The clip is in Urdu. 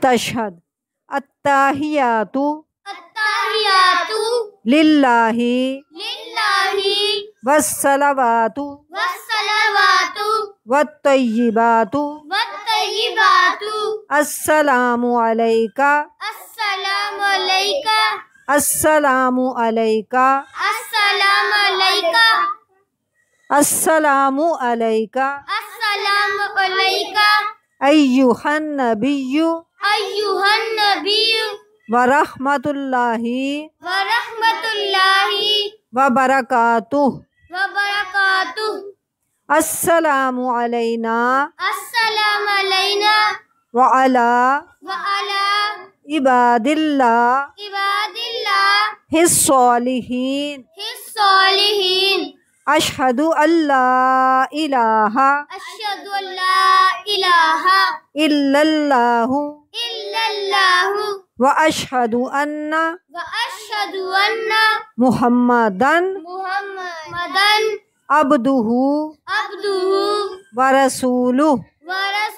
تشہد التحیات التحیات للہ للہ والصلوات والصلوات والطیبات والطیبات السلام علیکہ السلام علیکہ السلام علیکہ السلام علیکہ السلام علیکہ السلام علیکہ ایہا النبی ایہا النبی ورحمۃ اللہ ورحمۃ اللہ وبرکاتہ وبرکاتہ السلام علینا السلام علینا وعلی وعلی عباد اللہ عباد اللہ الصالحین الصالحین اشہد ان لا الہ اشہد ان لا الہ الا اللہ الا اللہ واشہد ان واشہد ان محمدن محمدن عبدہ عبدہ ورسولہ ورسولہ